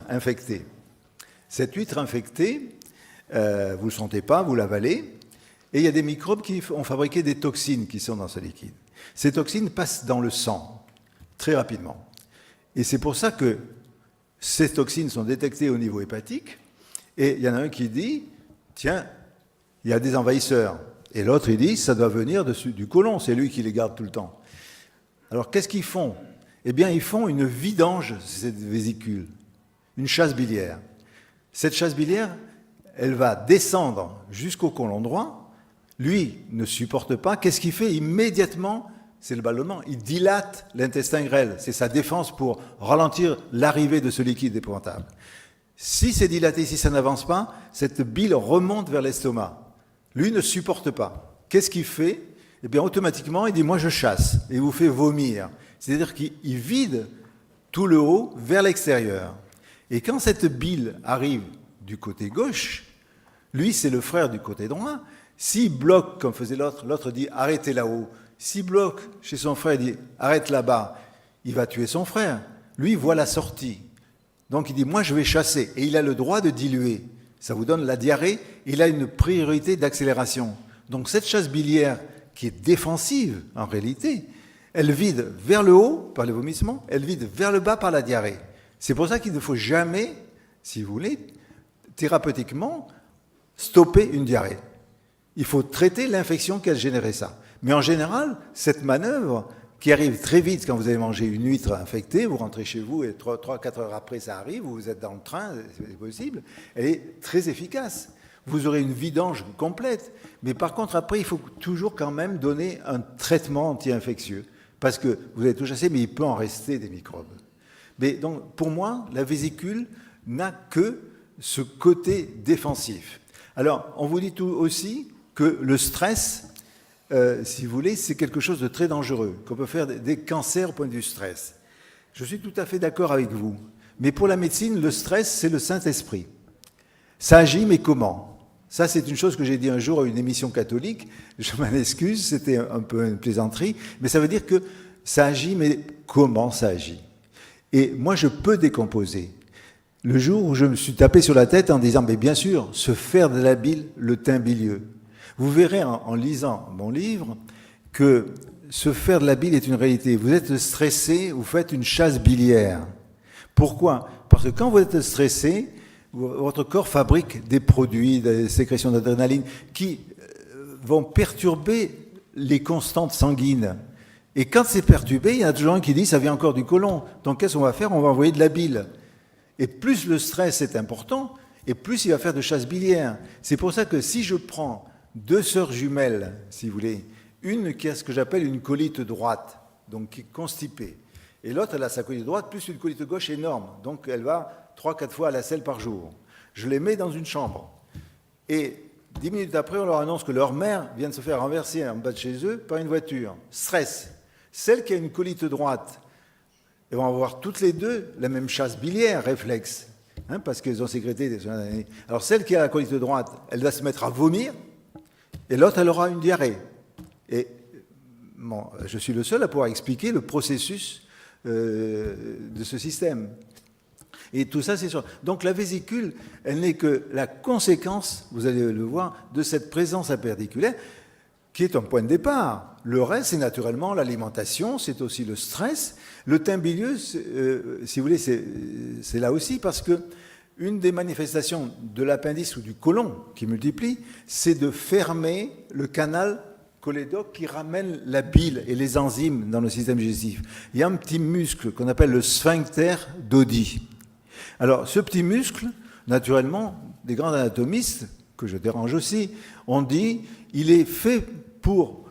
infectée. Cette huître infectée, vous ne le sentez pas, vous l'avalez, et il y a des microbes qui ont fabriqué des toxines qui sont dans ce liquide. Ces toxines passent dans le sang très rapidement. Et c'est pour ça que ces toxines sont détectées au niveau hépatique, et il y en a un qui dit, tiens, il y a des envahisseurs. Et l'autre, il dit, ça doit venir du côlon, c'est lui qui les garde tout le temps. Alors, qu'est-ce qu'ils font? Eh bien, ils font une vidange de cette vésicule, une chasse biliaire. Cette chasse biliaire, elle va descendre jusqu'au côlon droit. Lui ne supporte pas. Qu'est-ce qu'il fait? Immédiatement, c'est le ballonnement, il dilate l'intestin grêle. C'est sa défense pour ralentir l'arrivée de ce liquide épouvantable. Si c'est dilaté, si ça n'avance pas, cette bile remonte vers l'estomac. Lui ne supporte pas. Qu'est-ce qu'il fait? Eh bien, automatiquement, il dit « moi, je chasse » et il vous fait vomir. C'est-à-dire qu'il vide tout le haut vers l'extérieur. Et quand cette bile arrive du côté gauche, lui, c'est le frère du côté droit. S'il bloque, comme faisait l'autre, l'autre dit « arrêtez là-haut ». S'il bloque chez son frère, il dit « arrête là-bas », il va tuer son frère. Lui, il voit la sortie. Donc, il dit « moi, je vais chasser ». Et il a le droit de diluer. Ça vous donne la diarrhée. Il a une priorité d'accélération. Donc, cette chasse biliaire, qui est défensive, en réalité, elle vide vers le haut par le vomissement, elle vide vers le bas par la diarrhée. C'est pour ça qu'il ne faut jamais, si vous voulez, thérapeutiquement, stopper une diarrhée. Il faut traiter l'infection qui a généré ça. Mais en général, cette manœuvre, qui arrive très vite quand vous avez mangé une huître infectée, vous rentrez chez vous et 3-4 heures après ça arrive, vous êtes dans le train, c'est possible, elle est très efficace. Vous aurez une vidange complète. Mais par contre, après, il faut toujours quand même donner un traitement anti-infectieux. Parce que vous avez tout chassé, mais il peut en rester des microbes. Mais donc, pour moi, la vésicule n'a que ce côté défensif. Alors, on vous dit tout aussi que le stress, si vous voulez, c'est quelque chose de très dangereux, qu'on peut faire des cancers au point de vue stress. Je suis tout à fait d'accord avec vous. Mais pour la médecine, le stress, c'est le Saint-Esprit. Ça agit, mais comment ? Ça, c'est une chose que j'ai dit un jour à une émission catholique. Je m'en excuse, c'était un peu une plaisanterie. Mais ça veut dire que ça agit, mais comment ça agit? Et moi, je peux décomposer. Le jour où je me suis tapé sur la tête en disant, mais bien sûr, se faire de la bile, le teint bilieux. Vous verrez en lisant mon livre que se faire de la bile est une réalité. Vous êtes stressé, vous faites une chasse biliaire. Pourquoi? Parce que quand vous êtes stressé, votre corps fabrique des produits, des sécrétions d'adrénaline qui vont perturber les constantes sanguines. Et quand c'est perturbé, il y en a toujours un qui dit ça vient encore du côlon. Donc qu'est-ce qu'on va faire? On va envoyer de la bile. Et plus le stress est important, et plus il va faire de chasse biliaire. C'est pour ça que si je prends 2 sœurs jumelles, si vous voulez, une qui a ce que j'appelle une colite droite, donc qui est constipée, et l'autre elle a sa colite droite plus une colite gauche énorme, donc elle va 3-4 fois à la selle par jour. Je les mets dans une chambre. Et 10 minutes après, on leur annonce que leur mère vient de se faire renverser en bas de chez eux par une voiture. Stress. Celle qui a une colite droite, elles vont avoir toutes les deux la même chasse biliaire, réflexe, parce qu'elles ont sécrété des années. Alors celle qui a la colite droite, elle va se mettre à vomir, et l'autre, elle aura une diarrhée. Et bon, je suis le seul à pouvoir expliquer le processus de ce système. Et tout ça, c'est sûr. Donc la vésicule, elle n'est que la conséquence, vous allez le voir, de cette présence aperdiculaire, qui est un point de départ. Le reste, c'est naturellement l'alimentation, c'est aussi le stress. Le teint bilieux, si vous voulez, c'est là aussi, parce que une des manifestations de l'appendice ou du côlon qui multiplie, c'est de fermer le canal cholédoque qui ramène la bile et les enzymes dans le système digestif. Il y a un petit muscle qu'on appelle le sphincter d'Oddi. Alors, ce petit muscle, naturellement, des grands anatomistes, que je dérange aussi, ont dit il est fait pour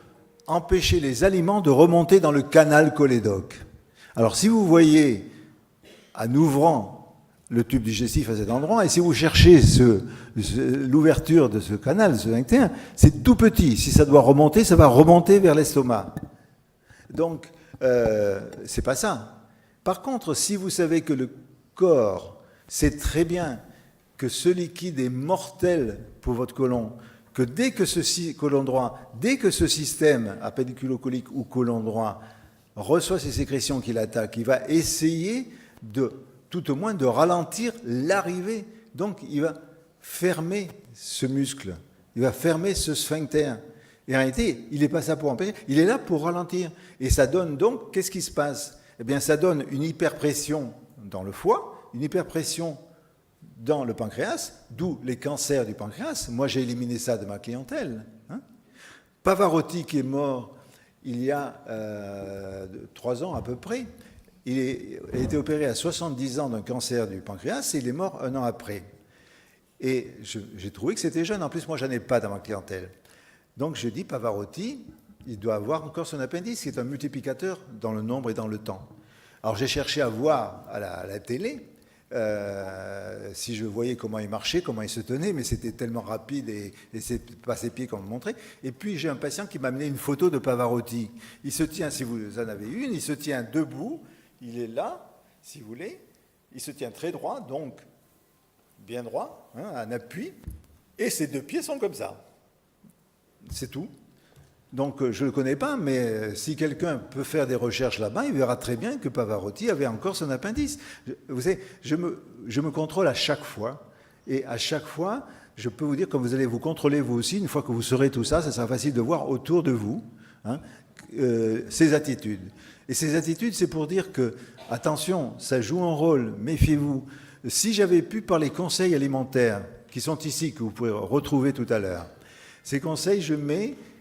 empêcher les aliments de remonter dans le canal cholédoque. Alors, si vous voyez, en ouvrant le tube digestif à cet endroit, et si vous cherchez l'ouverture de ce canal, ce sphincter, c'est tout petit. Si ça doit remonter, ça va remonter vers l'estomac. Donc, c'est pas ça. Par contre, si vous savez que le corps sait très bien que ce liquide est mortel pour votre côlon, que dès que ce côlon droit, dès que ce système appendiculocolique ou côlon droit reçoit ces sécrétions qui l'attaquent, il va essayer de tout au moins de ralentir l'arrivée. Donc il va fermer ce muscle, il va fermer ce sphincter. Et en réalité, il n'est pas ça pour empêcher, il est là pour ralentir. Et ça donne donc, qu'est-ce qui se passe? Eh bien, ça donne une hyperpression dans le foie, une hyperpression dans le pancréas, d'où les cancers du pancréas. Moi, j'ai éliminé ça de ma clientèle. Pavarotti, qui est mort il y a 3 ans à peu près, il a été opéré à 70 ans d'un cancer du pancréas et il est mort 1 an après. Et j'ai trouvé que c'était jeune. En plus, moi, je n'en ai pas dans ma clientèle. Donc, je dis, Pavarotti, il doit avoir encore son appendice, qui est un multiplicateur dans le nombre et dans le temps. Alors, j'ai cherché à voir à la télé si je voyais comment il marchait, comment il se tenait, mais c'était tellement rapide et c'est pas ses pieds qu'on me montrait. Et puis, j'ai un patient qui m'a amené une photo de Pavarotti. Il se tient, si vous en avez une, il se tient debout, il est là, si vous voulez, il se tient très droit, donc bien droit, un appui, et ses 2 pieds sont comme ça. C'est tout. Donc je ne le connais pas, mais si quelqu'un peut faire des recherches là-bas, il verra très bien que Pavarotti avait encore son appendice. Vous savez, je me contrôle à chaque fois, et à chaque fois, je peux vous dire, comme vous allez vous contrôler vous aussi, une fois que vous saurez tout ça, ça sera facile de voir autour de vous ces attitudes. Et ces attitudes, c'est pour dire que, attention, ça joue un rôle, méfiez-vous. Si j'avais pu parler conseils alimentaires, qui sont ici, que vous pourrez retrouver tout à l'heure, ces conseils,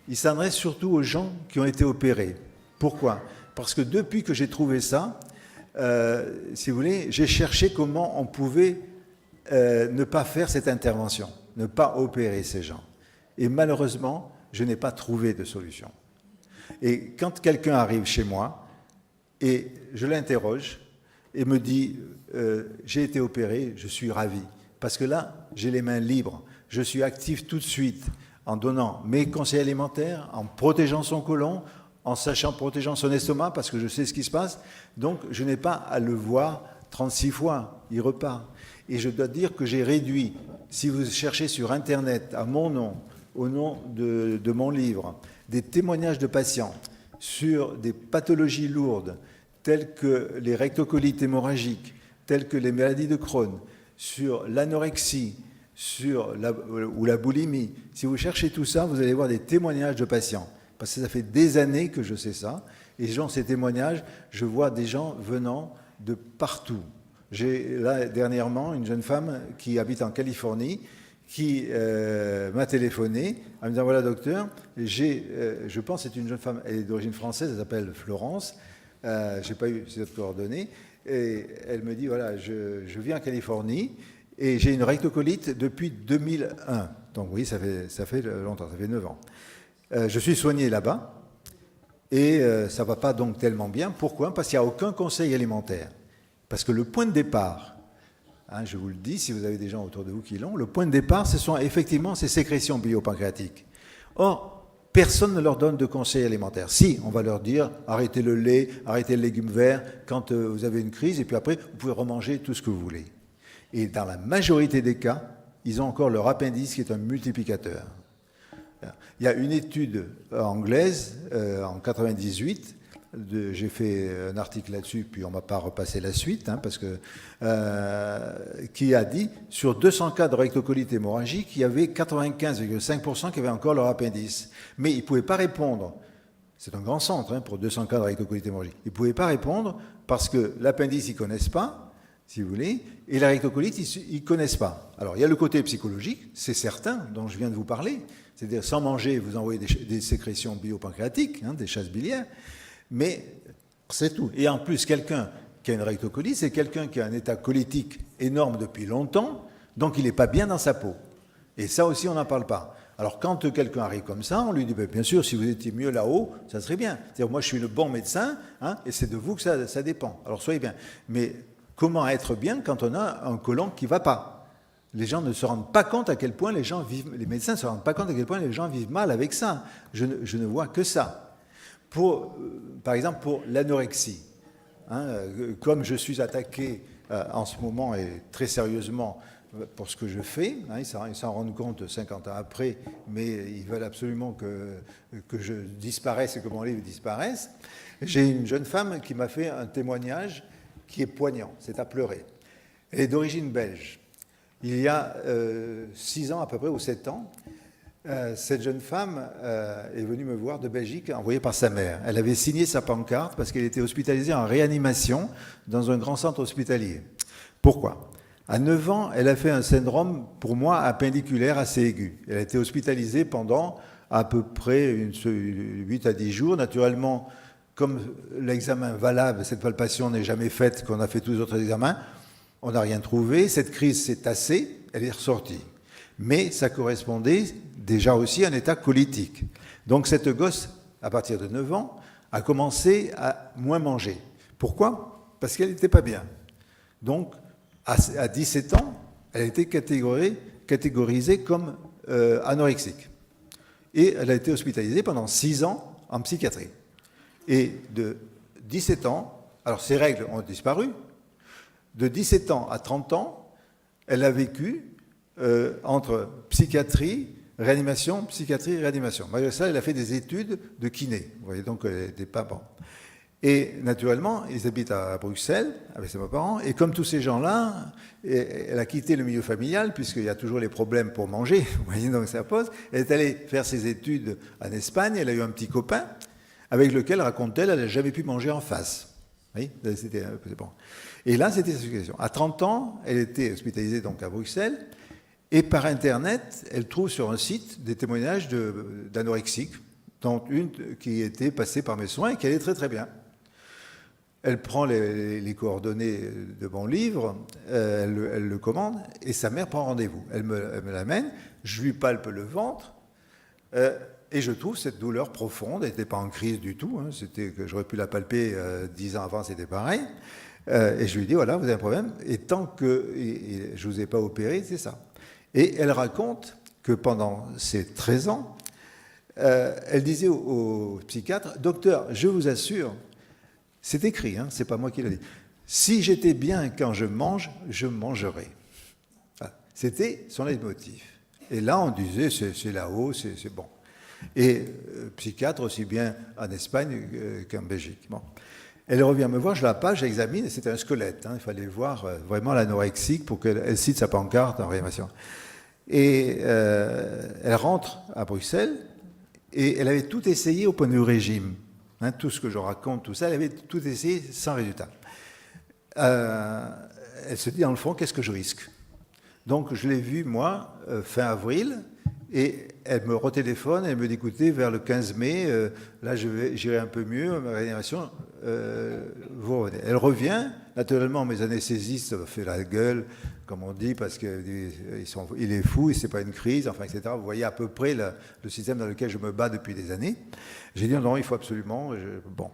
ils s'adressent surtout aux gens qui ont été opérés. Pourquoi? Parce que depuis que j'ai trouvé ça, si vous voulez, j'ai cherché comment on pouvait ne pas faire cette intervention, ne pas opérer ces gens. Et malheureusement, je n'ai pas trouvé de solution. Et quand quelqu'un arrive chez moi, et je l'interroge, et me dit « j'ai été opéré, je suis ravi ». Parce que là, j'ai les mains libres, je suis actif tout de suite, en donnant mes conseils alimentaires, en protégeant son côlon, en protégeant son estomac, parce que je sais ce qui se passe. Donc, je n'ai pas à le voir 36 fois, il repart. Et je dois dire que j'ai réduit, si vous cherchez sur Internet, à mon nom, au nom de mon livre, des témoignages de patients sur des pathologies lourdes, telles que les rectocolites hémorragiques, telles que les maladies de Crohn, sur l'anorexie, ou la boulimie. Si vous cherchez tout ça, vous allez voir des témoignages de patients. Parce que ça fait des années que je sais ça. Et dans ces témoignages, je vois des gens venant de partout. J'ai là, dernièrement, une jeune femme qui habite en Californie, qui m'a téléphoné en me disant, voilà docteur, je pense que c'est une jeune femme, elle est d'origine française, elle s'appelle Florence, je n'ai pas eu ses autres coordonnées, et elle me dit, voilà, je vis en Californie, et j'ai une rectocolite depuis 2001. Donc oui, ça fait longtemps, ça fait 9 ans. Je suis soigné là-bas et ça ne va pas donc tellement bien. Pourquoi? Parce qu'il n'y a aucun conseil alimentaire. Parce que le point de départ, je vous le dis, si vous avez des gens autour de vous qui l'ont, le point de départ, ce sont effectivement ces sécrétions biopancréatiques. Or, personne ne leur donne de conseils alimentaires. Si, on va leur dire, arrêtez le lait, arrêtez le légume vert quand vous avez une crise, et puis après, vous pouvez remanger tout ce que vous voulez. Et dans la majorité des cas, ils ont encore leur appendice qui est un multiplicateur. Il y a une étude anglaise en 98, j'ai fait un article là-dessus, puis on ne m'a pas repassé la suite, parce que, qui a dit, sur 200 cas de rectocolite hémorragique, il y avait 95,5% qui avaient encore leur appendice. Mais ils ne pouvaient pas répondre. C'est un grand centre pour 200 cas de rectocolite hémorragique. Ils ne pouvaient pas répondre parce que l'appendice, ils ne connaissent pas, si vous voulez, et la rectocolite, ils ne connaissent pas. Alors, il y a le côté psychologique, c'est certain, dont je viens de vous parler, c'est-à-dire sans manger, vous envoyez des sécrétions biopancréatiques, des chasses biliaires, mais c'est tout. Et en plus, quelqu'un qui a une rectocolite, c'est quelqu'un qui a un état colitique énorme depuis longtemps, donc il n'est pas bien dans sa peau. Et ça aussi, on n'en parle pas. Alors, quand quelqu'un arrive comme ça, on lui dit, bien sûr, si vous étiez mieux là-haut, ça serait bien. C'est-à-dire, moi, je suis le bon médecin, et c'est de vous que ça dépend. Alors, soyez bien. Mais comment être bien quand on a un côlon qui ne va pas? Les gens ne se rendent pas compte à quel point les médecins ne se rendent pas compte à quel point les gens vivent mal avec ça. Je ne vois que ça. Par exemple, pour l'anorexie, comme je suis attaqué en ce moment et très sérieusement pour ce que je fais, ils s'en rendent compte 50 ans après, mais ils veulent absolument que je disparaisse et que mon livre disparaisse. J'ai une jeune femme qui m'a fait un témoignage qui est poignant, c'est à pleurer. Elle est d'origine belge. Il y a 6 ans à peu près, ou 7 ans, cette jeune femme est venue me voir de Belgique, envoyée par sa mère. Elle avait signé sa pancarte parce qu'elle était hospitalisée en réanimation dans un grand centre hospitalier. Pourquoi ? À 9 ans, elle a fait un syndrome, pour moi, appendiculaire assez aigu. Elle a été hospitalisée pendant à peu près 8 à 10 jours. Naturellement, comme l'examen valable, cette palpation n'est jamais faite, qu'on a fait tous les autres examens, on n'a rien trouvé. Cette crise s'est tassée, elle est ressortie. Mais ça correspondait déjà aussi à un état colitique. Donc cette gosse, à partir de 9 ans, a commencé à moins manger. Pourquoi ? Parce qu'elle n'était pas bien. Donc, à 17 ans, elle a été catégorisée comme anorexique. Et elle a été hospitalisée pendant 6 ans en psychiatrie. Et de 17 ans, alors ses règles ont disparu, de 17 ans à 30 ans, elle a vécu entre psychiatrie, réanimation, psychiatrie, réanimation. Malgré ça, elle a fait des études de kiné. Vous voyez, donc elle n'était pas bon. Et naturellement, ils habitent à Bruxelles avec ses parents. Et comme tous ces gens-là, elle a quitté le milieu familial, puisqu'il y a toujours les problèmes pour manger. Vous voyez, donc ça pose. Elle est allée faire ses études en Espagne. Elle a eu un petit copain avec lequel, raconte-t-elle, elle n'a jamais pu manger en face. Oui, c'était bon. Et là, c'était sa situation. À 30 ans, elle était hospitalisée donc à Bruxelles. Et par Internet, elle trouve sur un site des témoignages d'anorexiques, dont une qui était passée par mes soins et qui allait très très bien. Elle prend les coordonnées de mon livre, elle le commande, et sa mère prend rendez-vous. Elle me l'amène, je lui palpe le ventre, et je trouve cette douleur profonde. Elle n'était pas en crise du tout, hein, c'était que j'aurais pu la palper 10 ans avant, c'était pareil. Et je lui dis, voilà, vous avez un problème, et tant que je ne vous ai pas opéré, c'est ça. Et elle raconte que pendant ces 13 ans, elle disait au psychiatre, docteur, je vous assure, c'est écrit, hein, c'est pas moi qui l'ai dit, si j'étais bien quand je mange, je mangerai. Voilà. C'était son leitmotiv. Et là, on disait, c'est là-haut, c'est bon. Et psychiatre aussi bien en Espagne qu'en Belgique. Bon. Elle revient me voir, je la page, j'examine, et c'était un squelette. Hein, il fallait voir vraiment l'anorexique pour qu'elle cite sa pancarte en réanimation. Et elle rentre à Bruxelles, et elle avait tout essayé au point de vue régime. Hein, tout ce que je raconte, tout ça, elle avait tout essayé sans résultat. Elle se dit, dans le fond, qu'est-ce que je risque ? Donc, je l'ai vue, moi, fin avril, et elle me retéléphone, elle me dit, écoutez, vers le 15 mai, là, j'irai un peu mieux, ma réanimation, vous revenez. Elle revient, naturellement, mes anesthésistes fait la gueule, comme on dit, parce qu'il est fou, et c'est pas une crise, enfin, etc. Vous voyez à peu près le système dans lequel je me bats depuis des années. J'ai dit, non, il faut absolument... Bon,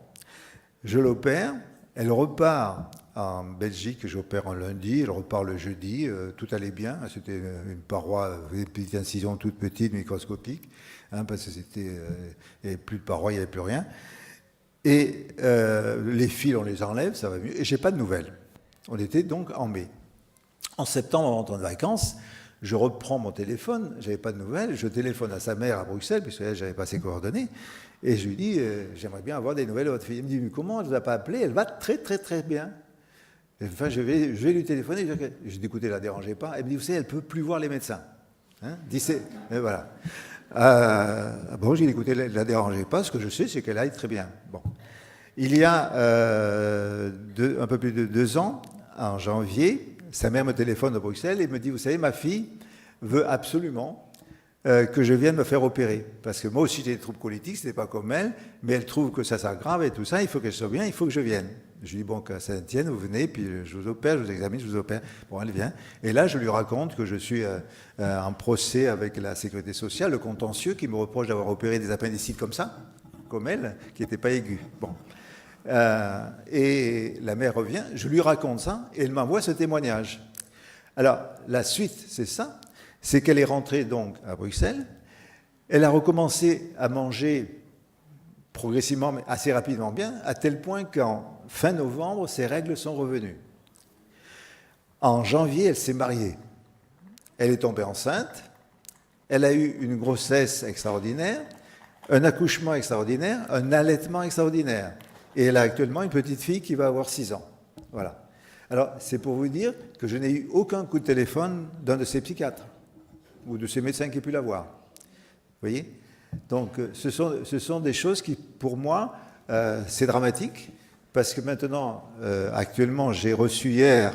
je l'opère, elle repart en Belgique, j'opère un lundi, elle repart le jeudi, tout allait bien, c'était une paroi, une petite incision toute petite, microscopique, hein, parce que il n'y avait plus de paroi, il n'y avait plus rien. Et les fils, on les enlève, ça va mieux, et j'ai pas de nouvelles. On était donc en mai. En septembre, en rentrant de vacances, je reprends mon téléphone, j'avais pas de nouvelles, je téléphone à sa mère à Bruxelles, puisque là, j'avais pas ses coordonnées, et je lui dis, j'aimerais bien avoir des nouvelles de votre fille. Il me dit, mais comment, elle ne vous a pas appelé? Elle va très très très bien. Et enfin, je vais lui téléphoner, je dis, écoutez, ne la dérangez pas. Elle me dit, vous savez, elle ne peut plus voir les médecins. Hein, et voilà. Bon, j'ai dit, écoutez, ne la dérangez pas, ce que je sais, c'est qu'elle aille très bien. Bon. Il y a un peu plus de 2 ans, en janvier, sa mère me téléphone de Bruxelles et me dit, vous savez, ma fille veut absolument que je vienne me faire opérer. Parce que moi aussi, j'ai des troubles coliques, ce n'est pas comme elle, mais elle trouve que ça s'aggrave et tout ça, il faut qu'elle soit bien, il faut que je vienne. Je lui dis, bon, que ça tienne, vous venez, puis je vous opère, je vous examine, je vous opère. Bon, elle vient. Et là, je lui raconte que je suis en procès avec la Sécurité sociale, le contentieux, qui me reproche d'avoir opéré des appendicites comme ça, comme elle, qui n'étaient pas aigus. Bon. Et la mère revient, je lui raconte ça, et elle m'envoie ce témoignage. Alors, la suite, c'est ça, c'est qu'elle est rentrée donc à Bruxelles, elle a recommencé à manger progressivement, mais assez rapidement bien, à tel point qu'en fin novembre, ses règles sont revenues. En janvier, elle s'est mariée. Elle est tombée enceinte, elle a eu une grossesse extraordinaire, un accouchement extraordinaire, un allaitement extraordinaire. Et elle a actuellement une petite fille qui va avoir 6 ans. Voilà. Alors, c'est pour vous dire que je n'ai eu aucun coup de téléphone d'un de ces psychiatres ou de ces médecins qui aient pu l'avoir. Vous voyez? Donc, ce sont des choses qui, pour moi, c'est dramatique, parce que maintenant, actuellement, j'ai reçu hier,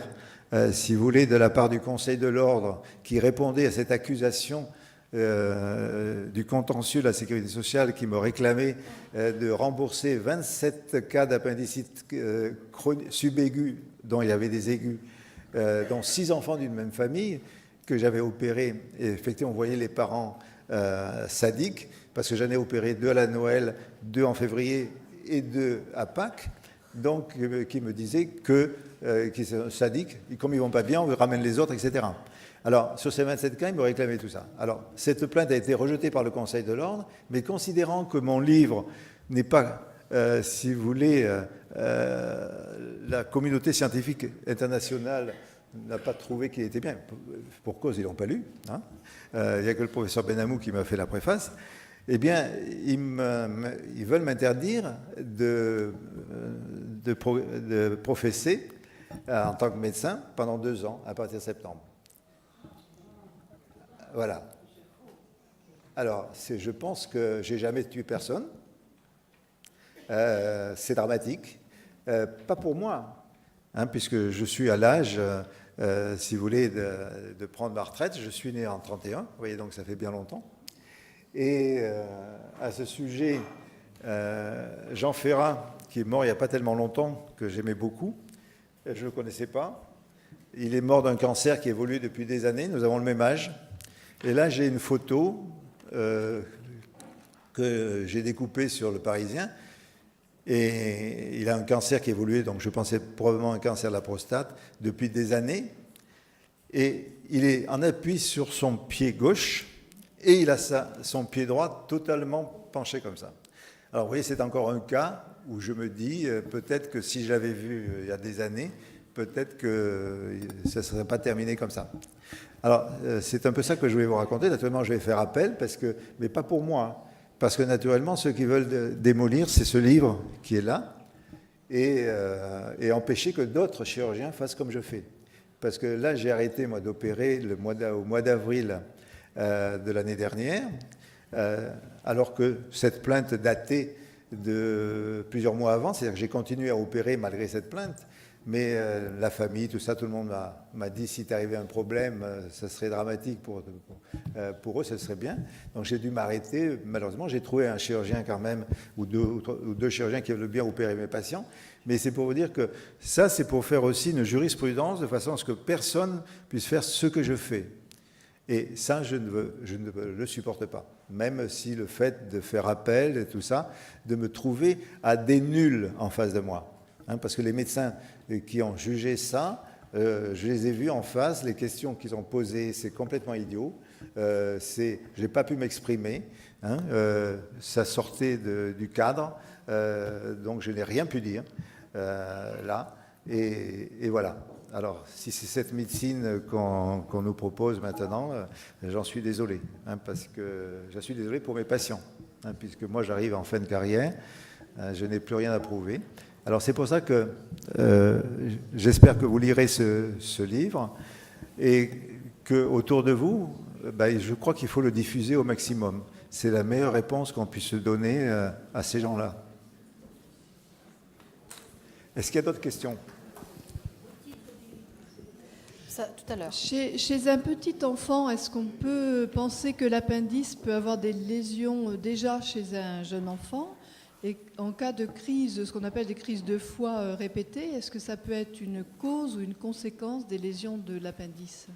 si vous voulez, de la part du Conseil de l'Ordre, qui répondait à cette accusation du contentieux de la sécurité sociale qui me réclamait de rembourser 27 cas d'appendicite subaigus, dont il y avait des aigus, dont 6 enfants d'une même famille, que j'avais opéré. Et effectivement, on voyait les parents sadiques, parce que j'en ai opéré 2 à la Noël, 2 en février et 2 à Pâques, donc qui me disaient qu'ils sont sadiques, et comme ils ne vont pas bien, on ramène les autres, etc. Alors, sur ces 27 cas, ils me réclamaient tout ça. Alors, cette plainte a été rejetée par le Conseil de l'Ordre, mais considérant que mon livre n'est pas, si vous voulez, la communauté scientifique internationale n'a pas trouvé qu'il était bien. Pour cause, ils ne l'ont pas lu. Hein. Il n'y a que le professeur Benamou qui m'a fait la préface. Eh bien, ils veulent m'interdire de professer en tant que médecin pendant 2 ans, à partir de septembre. Voilà. Alors, je pense que j'ai jamais tué personne. C'est dramatique. Pas pour moi, hein, puisque je suis à l'âge, si vous voulez, de prendre ma retraite. Je suis né en 31, vous voyez, donc ça fait bien longtemps. Et à ce sujet, Jean Ferrat, qui est mort il n'y a pas tellement longtemps, que j'aimais beaucoup, je ne le connaissais pas. Il est mort d'un cancer qui évolue depuis des années. Nous avons le même âge. Et là, j'ai une photo que j'ai découpée sur le Parisien. Et il a un cancer qui évoluait, donc je pensais probablement un cancer de la prostate, depuis des années. Et il est en appui sur son pied gauche et il a son pied droit totalement penché comme ça. Alors vous voyez, c'est encore un cas où je me dis, peut-être que si je l'avais vu il y a des années, peut-être que ça ne serait pas terminé comme ça. Alors, c'est un peu ça que je voulais vous raconter. Naturellement, je vais faire appel, mais pas pour moi. Parce que naturellement, ceux qui veulent démolir, c'est ce livre qui est là, et empêcher que d'autres chirurgiens fassent comme je fais. Parce que là, j'ai arrêté, moi, d'opérer au mois d'avril de l'année dernière, alors que cette plainte datait de plusieurs mois avant, c'est-à-dire que j'ai continué à opérer malgré cette plainte. Mais la famille, tout ça, tout le monde m'a dit si t'arrivait un problème, ça serait dramatique pour eux, ça serait bien. Donc j'ai dû m'arrêter. Malheureusement, j'ai trouvé un chirurgien quand même, ou deux chirurgiens qui veulent bien opérer mes patients. Mais c'est pour vous dire que ça, c'est pour faire aussi une jurisprudence de façon à ce que personne puisse faire ce que je fais. Et ça, je ne le supporte pas. Même si le fait de faire appel et tout ça, de me trouver à des nuls en face de moi. Hein, parce que les médecins qui ont jugé ça, je les ai vus en face, les questions qu'ils ont posées, c'est complètement idiot. Je n'ai pas pu m'exprimer, hein, ça sortait du cadre, donc je n'ai rien pu dire là, et voilà. Alors, si c'est cette médecine qu'on nous propose maintenant, j'en suis désolé, hein, parce que je suis désolé pour mes patients, hein, puisque moi j'arrive en fin de carrière, je n'ai plus rien à prouver. Alors c'est pour ça que j'espère que vous lirez ce livre et qu'autour de vous, je crois qu'il faut le diffuser au maximum. C'est la meilleure réponse qu'on puisse donner à ces gens-là. Est-ce qu'il y a d'autres questions ? Ça, tout à l'heure. Chez un petit enfant, est-ce qu'on peut penser que l'appendice peut avoir des lésions déjà chez un jeune enfant ? Et en cas de crise, ce qu'on appelle des crises de foie répétées, est-ce que ça peut être une cause ou une conséquence des lésions de l'appendice ?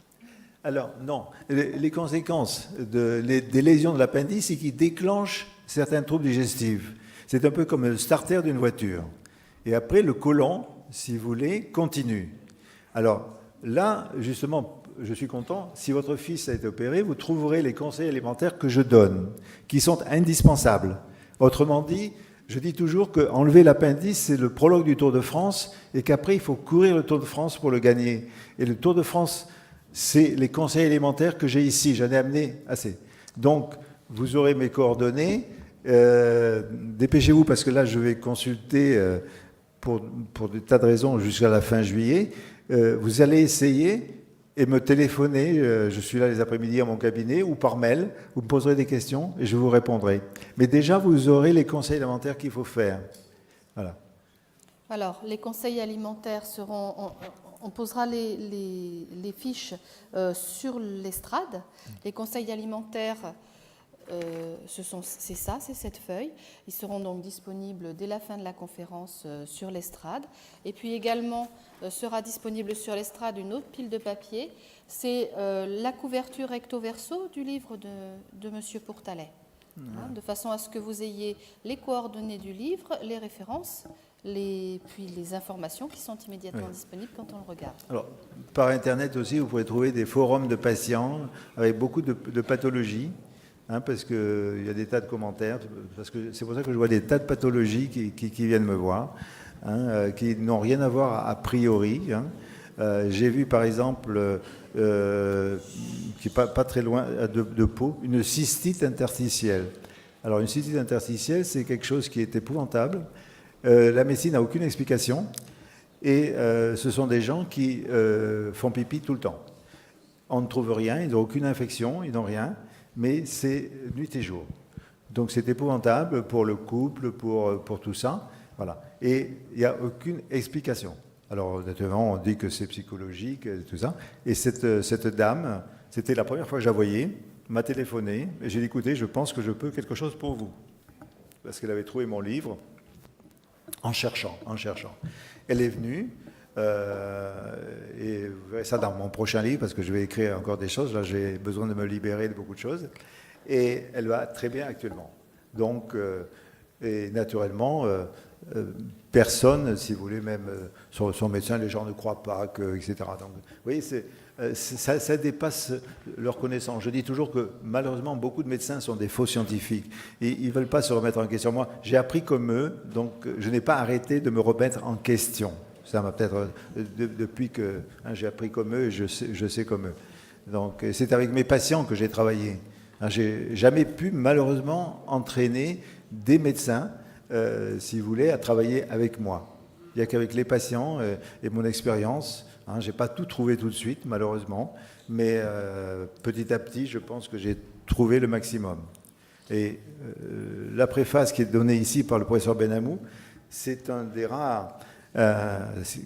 Alors non, les conséquences des lésions de l'appendice, c'est qu'ils déclenchent certains troubles digestifs. C'est un peu comme le starter d'une voiture. Et après, le côlon, si vous voulez, continue. Alors là, justement, je suis content, si votre fils a été opéré, vous trouverez les conseils alimentaires que je donne, qui sont indispensables. Autrement dit, je dis toujours qu'enlever l'appendice, c'est le prologue du Tour de France et qu'après, il faut courir le Tour de France pour le gagner. Et le Tour de France, c'est les conseils alimentaires que j'ai ici. J'en ai amené assez. Donc, vous aurez mes coordonnées. Dépêchez-vous parce que là, je vais consulter pour des tas de raisons jusqu'à la fin juillet. vous allez essayer et me téléphoner, je suis là les après-midi à mon cabinet, ou par mail, vous me poserez des questions et je vous répondrai. Mais déjà, vous aurez les conseils alimentaires qu'il faut faire. Voilà. Alors, les conseils alimentaires seront... On posera les fiches sur l'estrade. Les conseils alimentaires, c'est cette feuille. Ils seront donc disponibles dès la fin de la conférence sur l'estrade. Et puis également sera disponible sur l'estrade une autre pile de papier. C'est la couverture recto-verso du livre de M. Pourtalais. Hein, de façon à ce que vous ayez les coordonnées du livre, les références, puis les informations qui sont immédiatement disponibles quand on le regarde. Alors, par Internet aussi, vous pourrez trouver des forums de patients avec beaucoup de pathologies, hein, parce qu'il y a des tas de commentaires, parce que c'est pour ça que je vois des tas de pathologies qui viennent me voir, hein, qui n'ont rien à voir a priori. Hein. J'ai vu par exemple, qui n'est pas très loin de Pau, une cystite interstitielle. Alors une cystite interstitielle, c'est quelque chose qui est épouvantable. La médecine n'a aucune explication et ce sont des gens qui font pipi tout le temps. On ne trouve rien, ils n'ont aucune infection, ils n'ont rien, mais c'est nuit et jour. Donc c'est épouvantable pour le couple, pour tout ça. Voilà. Et il n'y a aucune explication. Alors naturellement, on dit que c'est psychologique, et tout ça. Et cette dame, c'était la première fois que je la voyais, m'a téléphoné et j'ai dit écoutez, je pense que je peux quelque chose pour vous. Parce qu'elle avait trouvé mon livre. En cherchant. Elle est venue, et vous verrez ça dans mon prochain livre, parce que je vais écrire encore des choses, là j'ai besoin de me libérer de beaucoup de choses, et elle va très bien actuellement. Donc, et naturellement, personne, si vous voulez, même son médecin, les gens ne croient pas, etc. Donc, vous voyez, ça dépasse leur connaissance. Je dis toujours que malheureusement, beaucoup de médecins sont des faux scientifiques. Et ils ne veulent pas se remettre en question. Moi, j'ai appris comme eux, donc je n'ai pas arrêté de me remettre en question. Ça m'a peut-être, depuis que j'ai appris comme eux, je sais comme eux. Donc c'est avec mes patients que j'ai travaillé. J'ai jamais pu, malheureusement, entraîner des médecins, si vous voulez, à travailler avec moi. Il n'y a qu'avec les patients et mon expérience. Je n'ai pas tout trouvé tout de suite, malheureusement, mais petit à petit, je pense que j'ai trouvé le maximum. Et la préface qui est donnée ici par le professeur Benamou, c'est un des rares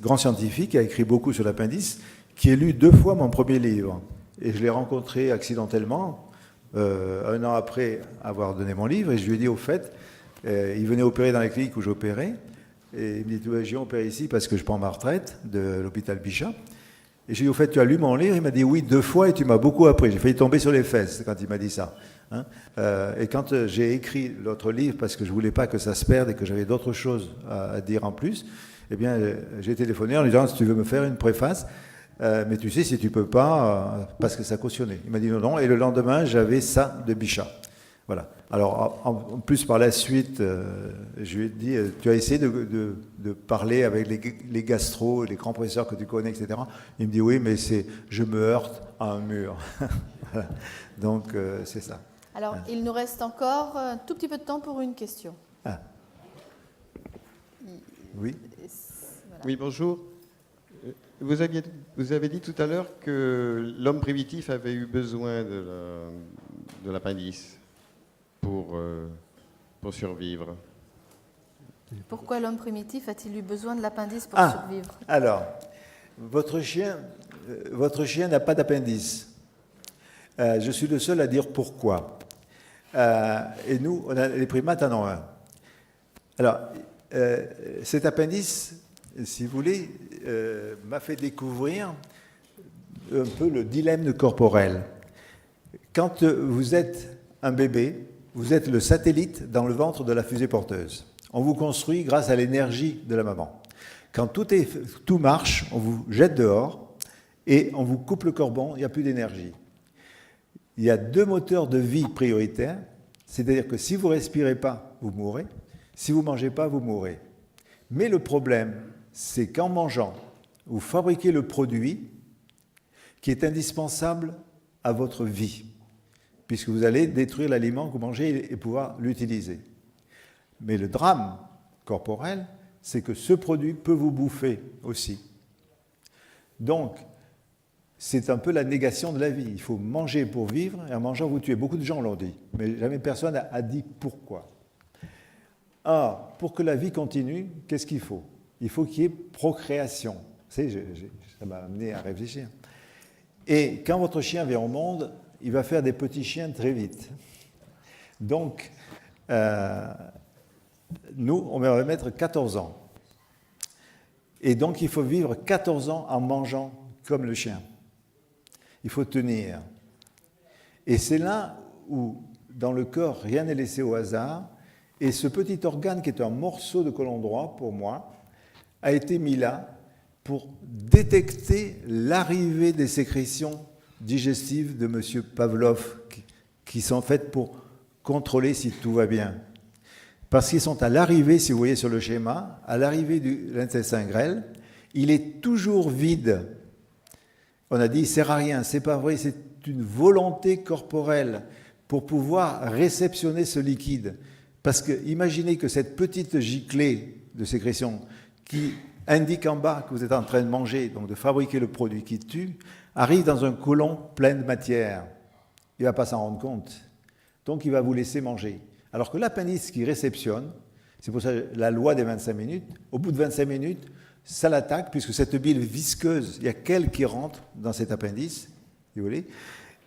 grands scientifiques qui a écrit beaucoup sur l'appendice, qui a lu 2 fois mon premier livre. Et je l'ai rencontré accidentellement, 1 an après avoir donné mon livre, et je lui ai dit au fait, il venait opérer dans la clinique où j'opérais, et il me dit, j'ai opéré ici parce que je prends ma retraite de l'hôpital Bichat. Et j'ai dit, au fait, tu as lu mon livre? Il m'a dit, oui, 2 fois, et tu m'as beaucoup appris. J'ai failli tomber sur les fesses quand il m'a dit ça. Hein. Et quand j'ai écrit l'autre livre, parce que je ne voulais pas que ça se perde et que j'avais d'autres choses à dire en plus, eh bien, j'ai téléphoné en lui disant, si tu veux me faire une préface, mais tu sais, si tu ne peux pas, parce que ça cautionnait. Il m'a dit non, et le lendemain, j'avais ça de Bichat. Voilà. Alors, en plus, par la suite, je lui ai dit, tu as essayé de parler avec les gastros, les grands professeurs que tu connais, etc. Il me dit, oui, mais je me heurte à un mur. Voilà. Donc, c'est ça. Alors, il nous reste encore un tout petit peu de temps pour une question. Ah. Oui. Voilà. Oui, bonjour. Vous avez dit tout à l'heure que l'homme primitif avait eu besoin de l'appendice pour survivre. Pourquoi l'homme primitif a-t-il eu besoin de l'appendice pour survivre? Alors, votre chien n'a pas d'appendice. Je suis le seul à dire pourquoi. Et nous, les primates en ont un. Alors, cet appendice, si vous voulez, m'a fait découvrir un peu le dilemme corporel. Quand vous êtes un bébé, vous êtes le satellite dans le ventre de la fusée porteuse. On vous construit grâce à l'énergie de la maman. Quand tout marche, on vous jette dehors et on vous coupe le cordon, il n'y a plus d'énergie. Il y a 2 moteurs de vie prioritaires, c'est-à-dire que si vous ne respirez pas, vous mourrez. Si vous ne mangez pas, vous mourrez. Mais le problème, c'est qu'en mangeant, vous fabriquez le produit qui est indispensable à votre vie, puisque vous allez détruire l'aliment que vous mangez et pouvoir l'utiliser. Mais le drame corporel, c'est que ce produit peut vous bouffer aussi. Donc, c'est un peu la négation de la vie. Il faut manger pour vivre, et en mangeant, vous tuez. Beaucoup de gens l'ont dit, mais jamais personne n'a dit pourquoi. Ah, pour que la vie continue, qu'est-ce qu'il faut? Il faut qu'il y ait procréation. Vous savez, ça m'a amené à réfléchir. Et quand votre chien vient au monde, il va faire des petits chiens très vite. Donc, nous, on va mettre 14 ans. Et donc, il faut vivre 14 ans en mangeant comme le chien. Il faut tenir. Et c'est là où, dans le corps, rien n'est laissé au hasard. Et ce petit organe, qui est un morceau de côlon droit, pour moi, a été mis là pour détecter l'arrivée des sécrétions digestives de M. Pavlov, qui sont faites pour contrôler si tout va bien. Parce qu'ils sont à l'arrivée, si vous voyez sur le schéma, à l'arrivée de l'intestin grêle, il est toujours vide. On a dit, il ne sert à rien, c'est pas vrai, c'est une volonté corporelle pour pouvoir réceptionner ce liquide. Parce que imaginez que cette petite giclée de sécrétion qui indique en bas que vous êtes en train de manger, donc de fabriquer le produit qui tue, arrive dans un côlon plein de matière. Il ne va pas s'en rendre compte. Donc il va vous laisser manger. Alors que l'appendice qui réceptionne, c'est pour ça la loi des 25 minutes, au bout de 25 minutes, ça l'attaque, puisque cette bile visqueuse, il y a qu'elle qui rentre dans cet appendice, si vous voulez,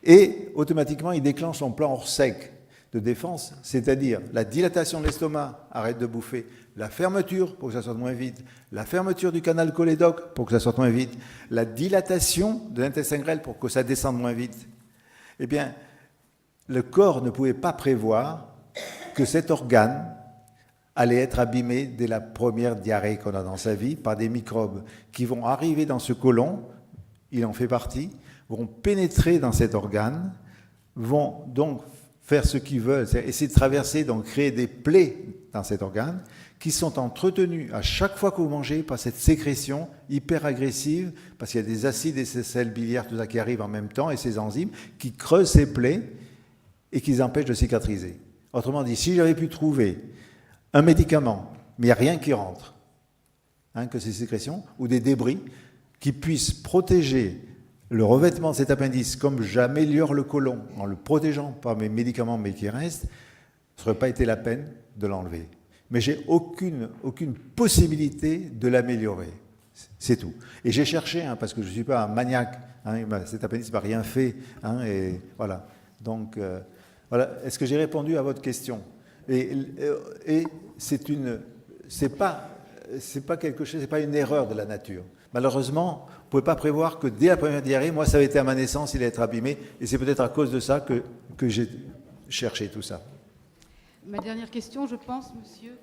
et automatiquement il déclenche son plan hors sec de défense, c'est-à-dire la dilatation de l'estomac, arrête de bouffer, la fermeture pour que ça sorte moins vite, la fermeture du canal cholédoque pour que ça sorte moins vite, la dilatation de l'intestin grêle pour que ça descende moins vite. Eh bien, le corps ne pouvait pas prévoir que cet organe allait être abîmé dès la première diarrhée qu'on a dans sa vie par des microbes qui vont arriver dans ce côlon, il en fait partie, vont pénétrer dans cet organe, vont donc faire ce qu'ils veulent, c'est essayer de traverser, donc créer des plaies dans cet organe, qui sont entretenues à chaque fois que vous mangez par cette sécrétion hyper agressive, parce qu'il y a des acides et ces sels biliaires, tout ça qui arrivent en même temps, et ces enzymes qui creusent ces plaies et qui les empêchent de cicatriser. Autrement dit, si j'avais pu trouver un médicament, mais il n'y a rien qui rentre, que ces sécrétions, ou des débris, qui puissent protéger le revêtement de cet appendice, comme j'améliore le côlon en le protégeant par mes médicaments, mais qui restent, ce n'aurait pas été la peine de l'enlever. Mais j'ai aucune possibilité de l'améliorer. C'est tout. Et j'ai cherché, parce que je ne suis pas un maniaque, cet appendice ne m'a rien fait, et voilà. Donc, voilà. Est-ce que j'ai répondu à votre question? Et c'est pas quelque chose, c'est pas une erreur de la nature. Malheureusement, vous ne pouvez pas prévoir que dès la première diarrhée, moi, ça avait été à ma naissance, il allait être abîmé, et c'est peut-être à cause de ça que j'ai cherché tout ça. Ma dernière question, je pense, monsieur,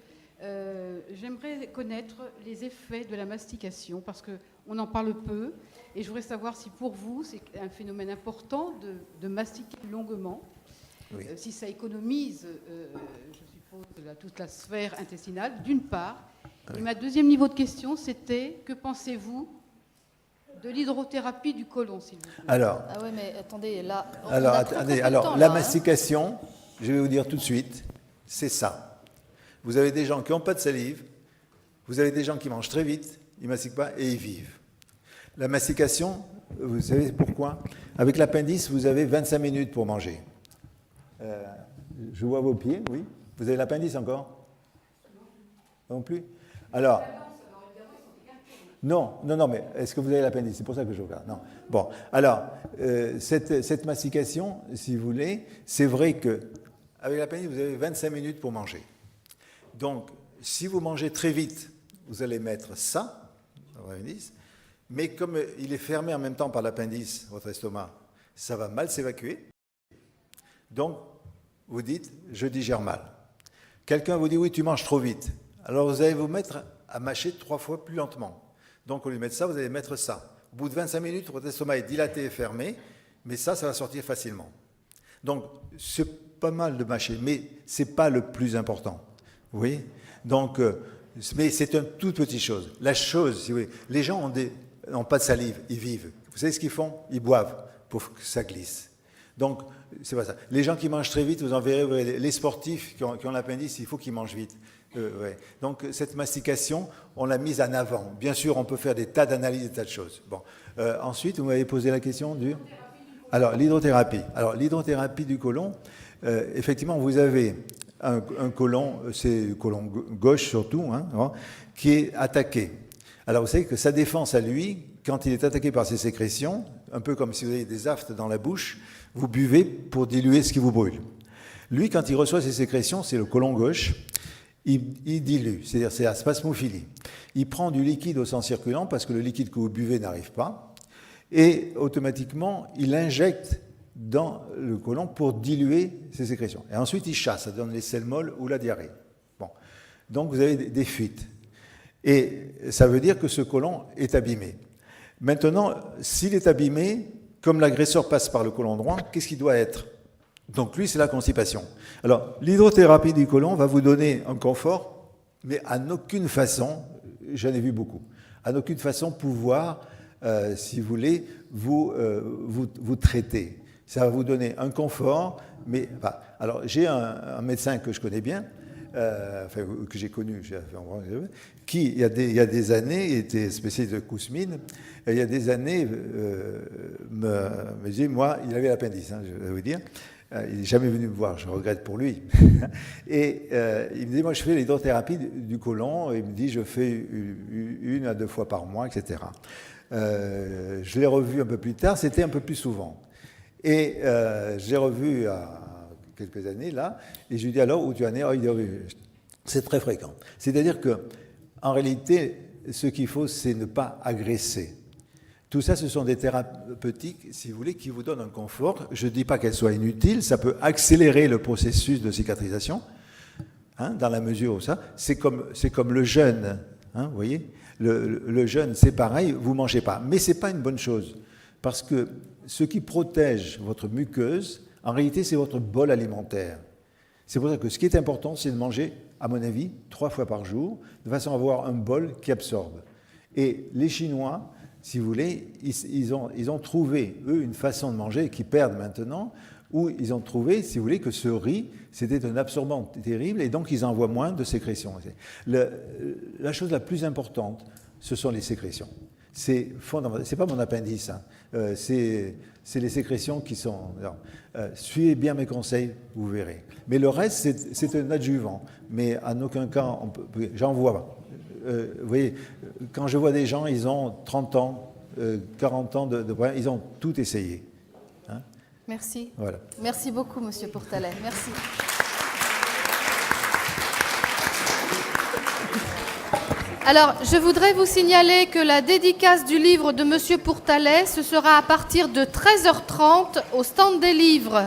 j'aimerais connaître les effets de la mastication, parce qu'on en parle peu, et je voudrais savoir si pour vous, c'est un phénomène important de mastiquer longuement, oui. Si ça économise, je suppose, toute la sphère intestinale, d'une part. Oui. Et ma deuxième niveau de question, c'était, que pensez-vous de l'hydrothérapie du côlon, s'il vous plaît? Alors, ah oui, mais attendez, là... la mastication, je vais vous dire tout de suite, c'est ça. Vous avez des gens qui n'ont pas de salive, vous avez des gens qui mangent très vite, ils ne mastiquent pas et ils vivent. La mastication, vous savez pourquoi? Avec l'appendice, vous avez 25 minutes pour manger. Je vois vos pieds, oui. Vous avez l'appendice encore? Non plus. Alors, non, mais est-ce que vous avez l'appendice? C'est pour ça que je regarde. Non. Bon, alors, cette mastication, si vous voulez, c'est vrai qu'avec l'appendice, vous avez 25 minutes pour manger. Donc, si vous mangez très vite, vous allez mettre ça dans l'appendice, mais comme il est fermé en même temps par l'appendice, votre estomac, ça va mal s'évacuer. Donc, vous dites, je digère mal. Quelqu'un vous dit, oui, tu manges trop vite. Alors, vous allez vous mettre à mâcher 3 fois plus lentement. Donc, au lieu de mettre ça, vous allez mettre ça. Au bout de 25 minutes, votre estomac est dilaté et fermé, mais ça va sortir facilement. Donc, c'est pas mal de mâcher, mais ce n'est pas le plus important. Vous voyez? Donc, mais c'est une toute petite chose. La chose, si vous voulez, les gens n'ont pas de salive, ils vivent. Vous savez ce qu'ils font? Ils boivent pour que ça glisse. Donc, c'est pas ça. Les gens qui mangent très vite, vous en verrez, les sportifs qui ont l'appendice, il faut qu'ils mangent vite. Ouais. Donc cette mastication, on l'a mise en avant. Bien sûr, on peut faire des tas d'analyses, des tas de choses. Bon. Ensuite, vous m'avez posé la question du... Alors, l'hydrothérapie. Alors, l'hydrothérapie du côlon, effectivement, vous avez un côlon, c'est le côlon gauche surtout, hein, qui est attaqué. Alors, vous savez que sa défense à lui, quand il est attaqué par ses sécrétions, un peu comme si vous avez des aftes dans la bouche, vous buvez pour diluer ce qui vous brûle. Lui, quand il reçoit ses sécrétions, c'est le côlon gauche, il dilue, c'est-à-dire c'est la spasmophilie. Il prend du liquide au sang circulant parce que le liquide que vous buvez n'arrive pas, et automatiquement, il injecte dans le côlon pour diluer ses sécrétions. Et ensuite, il chasse, ça donne les selles molles ou la diarrhée. Bon. Donc, vous avez des fuites. Et ça veut dire que ce côlon est abîmé. Maintenant, s'il est abîmé, comme l'agresseur passe par le côlon droit, qu'est-ce qu'il doit être? Donc lui, c'est la constipation. Alors, l'hydrothérapie du côlon va vous donner un confort, mais en aucune façon, j'en ai vu beaucoup, en aucune façon pouvoir, si vous voulez, vous traiter. Ça va vous donner un confort, mais... Enfin, alors, j'ai un médecin que je connais bien, que j'ai connu, qui, il y a des années, était spécialiste de Kousmine, et il y a des années, me disait, moi, il avait l'appendice, je vais vous dire. Il n'est jamais venu me voir, je regrette pour lui. Et il me dit, moi je fais l'hydrothérapie du côlon, et il me dit, je fais 1 à 2 fois par mois, etc. Je l'ai revu un peu plus tard, c'était un peu plus souvent. Et je l'ai revu à quelques années, là, et je lui dis, alors, où tu en es? Oh, il dit, c'est très fréquent. C'est-à-dire que, en réalité, ce qu'il faut, c'est ne pas agresser. Tout ça, ce sont des thérapeutiques, si vous voulez, qui vous donnent un confort. Je ne dis pas qu'elles soient inutiles, ça peut accélérer le processus de cicatrisation, hein, dans la mesure où ça, c'est comme le jeûne, hein, vous voyez. Le jeûne, c'est pareil, vous ne mangez pas. Mais ce n'est pas une bonne chose, parce que ce qui protège votre muqueuse, en réalité, c'est votre bol alimentaire. C'est pour ça que ce qui est important, c'est de manger, à mon avis, 3 fois par jour, de façon à avoir un bol qui absorbe. Et les Chinois, si vous voulez, ils ont trouvé, eux, une façon de manger qu'ils perdent maintenant, où ils ont trouvé, si vous voulez, que ce riz, c'était un absorbant terrible, et donc ils envoient moins de sécrétions. La chose la plus importante, ce sont les sécrétions. C'est fondamental. C'est pas mon appendice, hein. C'est les sécrétions qui sont... suivez bien mes conseils, vous verrez. Mais le reste, c'est un adjuvant. Mais en aucun cas, j'en vois. Vous voyez, quand je vois des gens, ils ont 30 ans, 40 ans de problème, ils ont tout essayé. Hein? Merci. Voilà. Merci beaucoup, Monsieur Pourtalais. Merci. Alors, je voudrais vous signaler que la dédicace du livre de Monsieur Pourtalais, ce sera à partir de 13h30 au stand des livres